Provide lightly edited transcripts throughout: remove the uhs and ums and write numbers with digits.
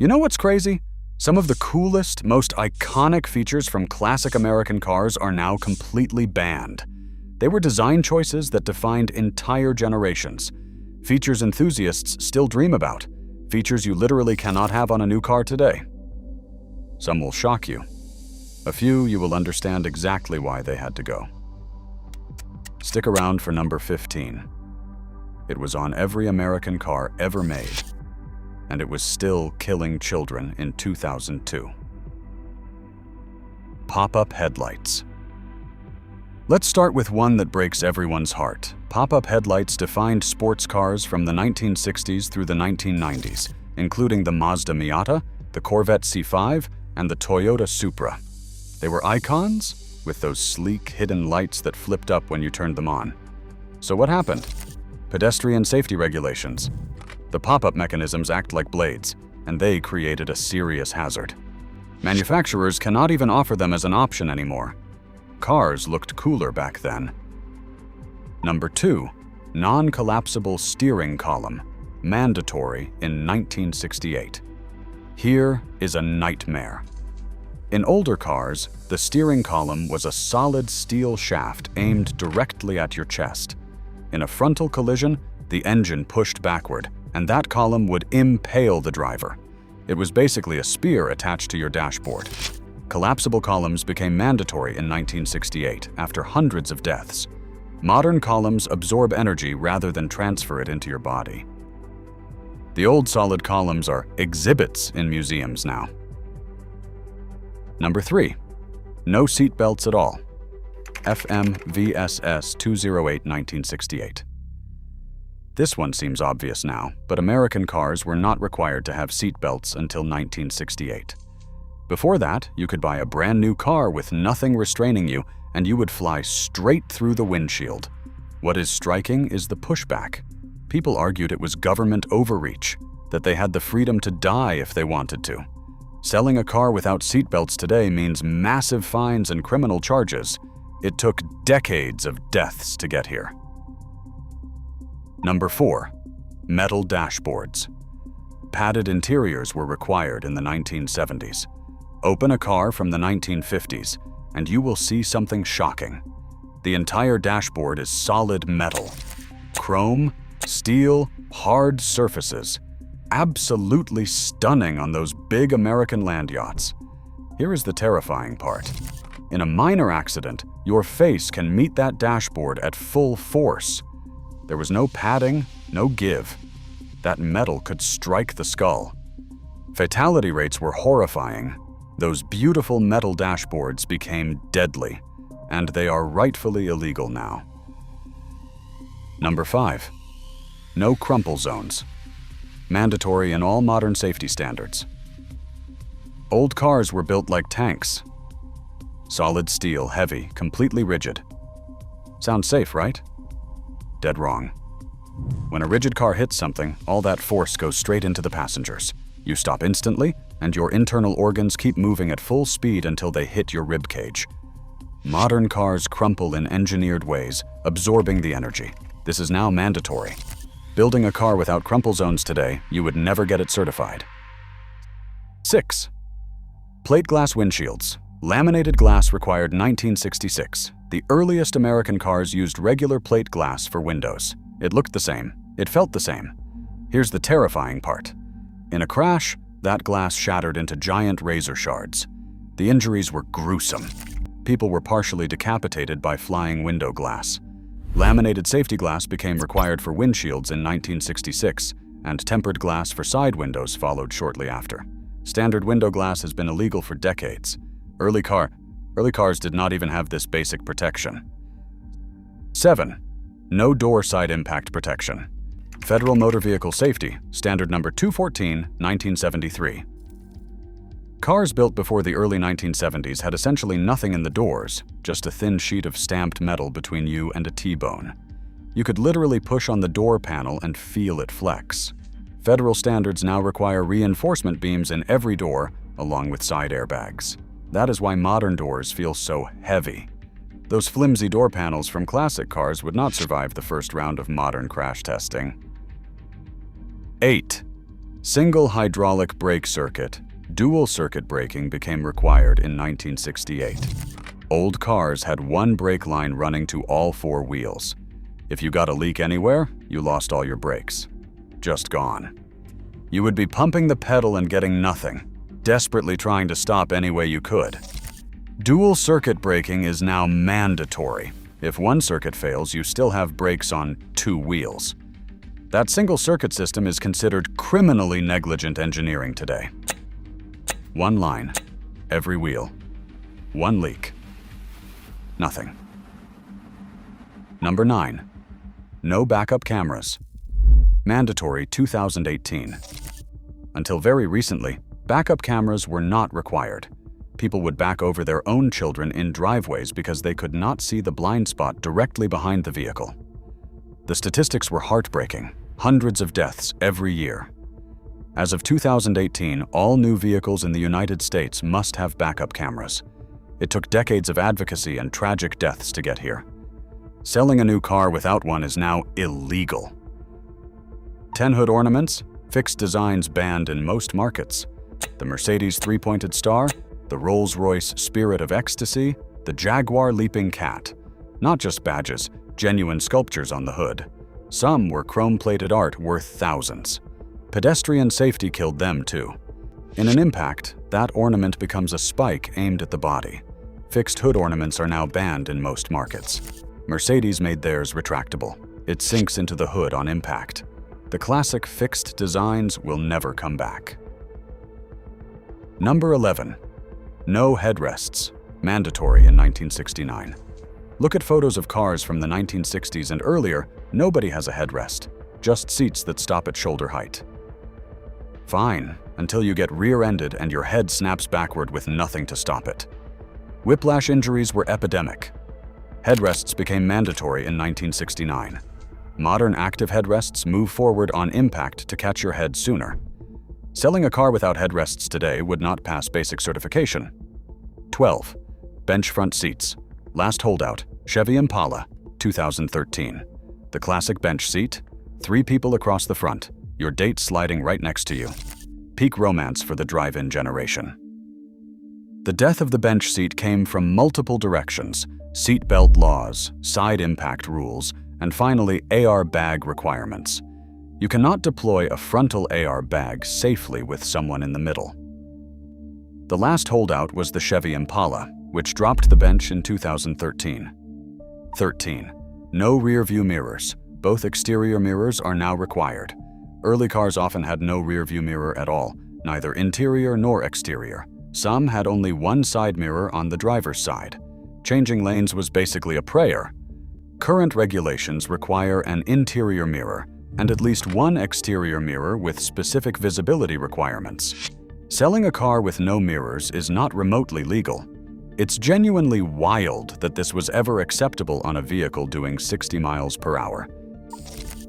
You know what's crazy? Some of the coolest, most iconic features from classic American cars are now completely banned. They were design choices that defined entire generations. Features enthusiasts still dream about. Features you literally cannot have on a new car today. Some will shock you. A few you will understand exactly why they had to go. Stick around for number 15. It was on every American car ever made, and it was still killing children in 2002. Pop-up headlights. Let's start with one that breaks everyone's heart. Pop-up headlights defined sports cars from the 1960s through the 1990s, including the Mazda Miata, the Corvette C5, and the Toyota Supra. They were icons with those sleek, hidden lights that flipped up when you turned them on. So what happened? Pedestrian safety regulations. The pop-up mechanisms act like blades, and they created a serious hazard. Manufacturers cannot even offer them as an option anymore. Cars looked cooler back then. Number 2, non-collapsible steering column, mandatory in 1968. Here is a nightmare. In older cars, the steering column was a solid steel shaft aimed directly at your chest. In a frontal collision, the engine pushed backward, and that column would impale the driver. It was basically a spear attached to your dashboard. Collapsible columns became mandatory in 1968 after hundreds of deaths. Modern columns absorb energy rather than transfer it into your body. The old solid columns are exhibits in museums now. Number 3, no seat belts at all. FMVSS 208 1968. This one seems obvious now, but American cars were not required to have seat belts until 1968. Before that, you could buy a brand new car with nothing restraining you, and you would fly straight through the windshield. What is striking is the pushback. People argued it was government overreach, that they had the freedom to die if they wanted to. Selling a car without seatbelts today means massive fines and criminal charges. It took decades of deaths to get here. Number 4, metal dashboards. Padded interiors were required in the 1970s. Open a car from the 1950s, and you will see something shocking. The entire dashboard is solid metal. Chrome, steel, hard surfaces. Absolutely stunning on those big American land yachts. Here is the terrifying part. In a minor accident, your face can meet that dashboard at full force. There was no padding, no give. That metal could strike the skull. Fatality rates were horrifying. Those beautiful metal dashboards became deadly, and they are rightfully illegal now. Number 5, no crumple zones. Mandatory in all modern safety standards. Old cars were built like tanks. Solid steel, heavy, completely rigid. Sounds safe, right? Dead wrong. When a rigid car hits something, all that force goes straight into the passengers. You stop instantly, and your internal organs keep moving at full speed until they hit your rib cage. Modern cars crumple in engineered ways, absorbing the energy. This is now mandatory. Building a car without crumple zones today, you would never get it certified. 6, plate glass windshields. Laminated glass required 1966. The earliest American cars used regular plate glass for windows. It looked the same. It felt the same. Here's the terrifying part. In a crash, that glass shattered into giant razor shards. The injuries were gruesome. People were partially decapitated by flying window glass. Laminated safety glass became required for windshields in 1966, and tempered glass for side windows followed shortly after. Standard window glass has been illegal for decades. Early cars did not even have this basic protection. 7, no door side impact protection. Federal Motor Vehicle Safety, Standard Number 214, 1973. Cars built before the early 1970s had essentially nothing in the doors, just a thin sheet of stamped metal between you and a T-bone. You could literally push on the door panel and feel it flex. Federal standards now require reinforcement beams in every door, along with side airbags. That is why modern doors feel so heavy. Those flimsy door panels from classic cars would not survive the first round of modern crash testing. 8, Single hydraulic brake circuit. Dual circuit braking became required in 1968. Old cars had one brake line running to all four wheels. If you got a leak anywhere, you lost all your brakes. Just gone. You would be pumping the pedal and getting nothing, desperately trying to stop any way you could. Dual circuit braking is now mandatory. If one circuit fails, you still have brakes on two wheels. That single circuit system is considered criminally negligent engineering today. One line, every wheel. One leak. Nothing. Number 9. No backup cameras. Mandatory 2018. Until very recently, backup cameras were not required. People would back over their own children in driveways because they could not see the blind spot directly behind the vehicle. The statistics were heartbreaking, hundreds of deaths every year. As of 2018, all new vehicles in the United States must have backup cameras. It took decades of advocacy and tragic deaths to get here. Selling a new car without one is now illegal. 10 hood ornaments, fixed designs banned in most markets. The Mercedes three-pointed star, the Rolls-Royce Spirit of Ecstasy, the Jaguar Leaping Cat. Not just badges, genuine sculptures on the hood. Some were chrome-plated art worth thousands. Pedestrian safety killed them too. In an impact, that ornament becomes a spike aimed at the body. Fixed hood ornaments are now banned in most markets. Mercedes made theirs retractable. It sinks into the hood on impact. The classic fixed designs will never come back. Number 11. No headrests. Mandatory in 1969. Look at photos of cars from the 1960s and earlier. Nobody has a headrest, just seats that stop at shoulder height. Fine, until you get rear-ended and your head snaps backward with nothing to stop it. Whiplash injuries were epidemic. Headrests became mandatory in 1969. Modern active headrests move forward on impact to catch your head sooner. Selling a car without headrests today would not pass basic certification. 12. Bench front seats. Last holdout, Chevy Impala, 2013. The classic bench seat, 3 people across the front, your date sliding right next to you. Peak romance for the drive-in generation. The death of the bench seat came from multiple directions: seatbelt laws, side impact rules, and finally AR bag requirements. You cannot deploy a frontal AR bag safely with someone in the middle. The last holdout was the Chevy Impala, which dropped the bench in 2013. 13. No rear view mirrors. Both exterior mirrors are now required. Early cars often had no rear view mirror at all, neither interior nor exterior. Some had only one side mirror on the driver's side. Changing lanes was basically a prayer. Current regulations require an interior mirror and at least one exterior mirror with specific visibility requirements. Selling a car with no mirrors is not remotely legal. It's genuinely wild that this was ever acceptable on a vehicle doing 60 miles per hour.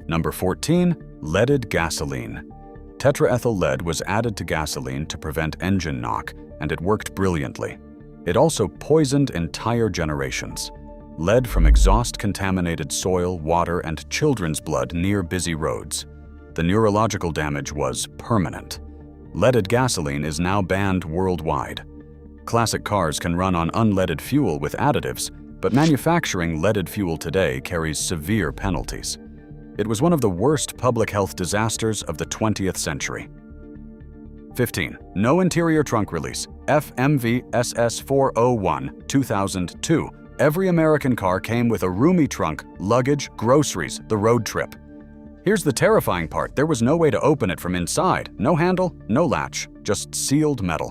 Number 14. Leaded gasoline. Tetraethyl lead was added to gasoline to prevent engine knock, and it worked brilliantly. It also poisoned entire generations. Lead from exhaust-contaminated soil, water, and children's blood near busy roads. The neurological damage was permanent. Leaded gasoline is now banned worldwide. Classic cars can run on unleaded fuel with additives, but manufacturing leaded fuel today carries severe penalties. It was one of the worst public health disasters of the 20th century. 15. No interior trunk release. FMV SS401, 2002. Every American car came with a roomy trunk, luggage, groceries, the road trip. Here's the terrifying part. There was no way to open it from inside. No handle, no latch, just sealed metal.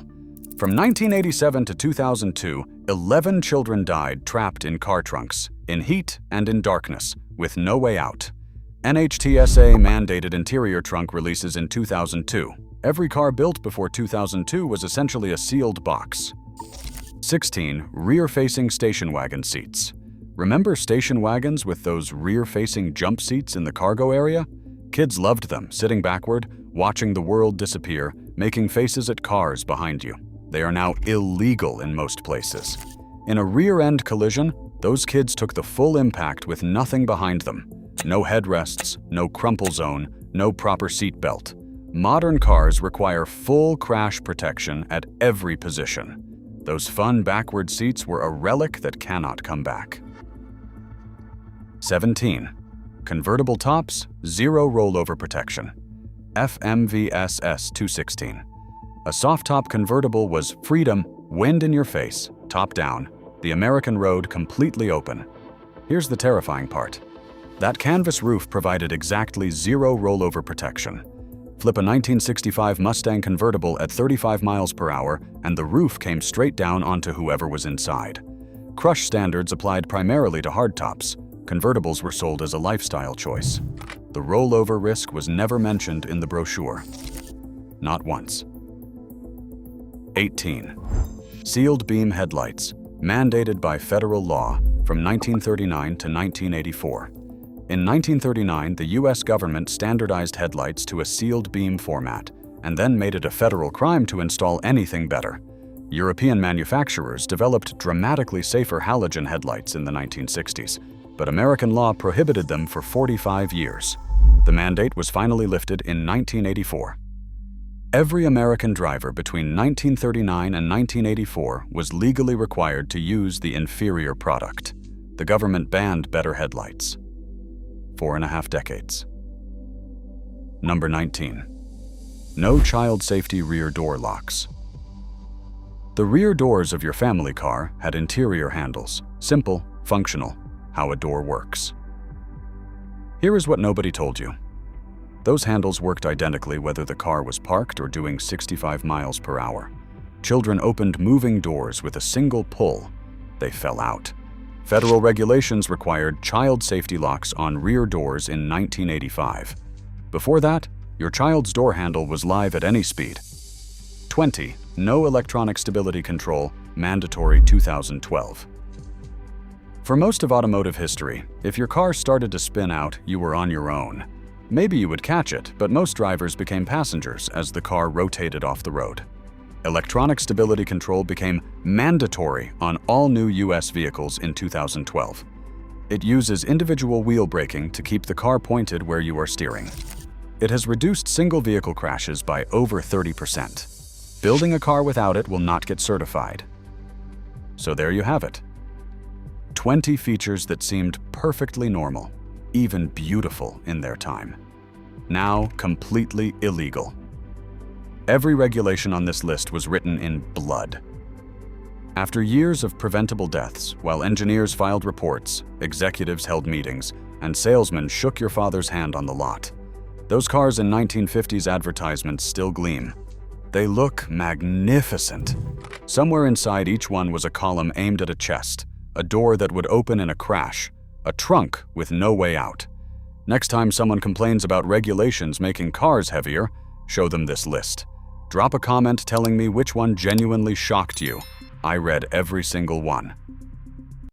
From 1987 to 2002, 11 children died trapped in car trunks, in heat and in darkness, with no way out. NHTSA mandated interior trunk releases in 2002. Every car built before 2002 was essentially a sealed box. 16. Rear-facing station wagon seats. Remember station wagons with those rear-facing jump seats in the cargo area? Kids loved them, sitting backward, watching the world disappear, making faces at cars behind you. They are now illegal in most places. In a rear-end collision, those kids took the full impact with nothing behind them. No headrests, no crumple zone, no proper seat belt. Modern cars require full crash protection at every position. Those fun backward seats were a relic that cannot come back. 17. Convertible tops, zero rollover protection. FMVSS 216. A soft-top convertible was freedom, wind in your face, top down, the American road completely open. Here's the terrifying part. That canvas roof provided exactly zero rollover protection. Flip a 1965 Mustang convertible at 35 miles per hour, and the roof came straight down onto whoever was inside. Crush standards applied primarily to hardtops. Convertibles were sold as a lifestyle choice. The rollover risk was never mentioned in the brochure. Not once. 18. Sealed beam headlights, mandated by federal law from 1939 to 1984. In 1939, the U.S. government standardized headlights to a sealed beam format, and then made it a federal crime to install anything better. European manufacturers developed dramatically safer halogen headlights in the 1960s, but American law prohibited them for 45 years. The mandate was finally lifted in 1984. Every American driver between 1939 and 1984 was legally required to use the inferior product. The government banned better headlights. 4.5 decades. Number 19. No child safety rear door locks. The rear doors of your family car had interior handles. Simple, functional, how a door works. Here is what nobody told you. Those handles worked identically whether the car was parked or doing 65 miles per hour. Children opened moving doors with a single pull. They fell out. Federal regulations required child safety locks on rear doors in 1985. Before that, your child's door handle was live at any speed. 20. No electronic stability control, mandatory 2012. For most of automotive history, if your car started to spin out, you were on your own. Maybe you would catch it, but most drivers became passengers as the car rotated off the road. Electronic stability control became mandatory on all new U.S. vehicles in 2012. It uses individual wheel braking to keep the car pointed where you are steering. It has reduced single vehicle crashes by over 30%. Building a car without it will not get certified. So there you have it. 20 features that seemed perfectly normal, even beautiful in their time. Now completely illegal. Every regulation on this list was written in blood. After years of preventable deaths, while engineers filed reports, executives held meetings, and salesmen shook your father's hand on the lot, those cars in 1950s advertisements still gleam. They look magnificent. Somewhere inside each one was a column aimed at a chest, a door that would open in a crash, a trunk with no way out. Next time someone complains about regulations making cars heavier, show them this list. Drop a comment telling me which one genuinely shocked you. I read every single one.